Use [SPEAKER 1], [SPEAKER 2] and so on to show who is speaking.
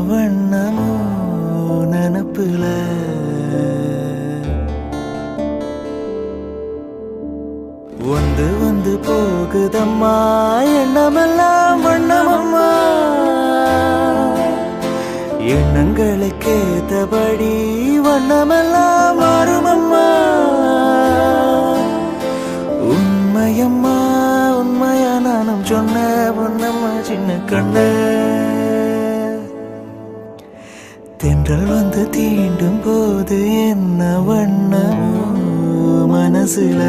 [SPEAKER 1] வண்ணமோ நனப்புல வந்து வந்து போகுதம்மா எண்ணமெல்லாம் வண்ணமம்மா எண்ணங்களுக்கேத்தபடி வண்ணமெல்லாம் மாறுமம்மா உண்மையம்மா உண்மையா நானும் சொன்ன பொன்னம்மா சின்ன கண்ண தென்றல் வந்து தீண்டும் போது என்ன வண்ணமோ மனசுல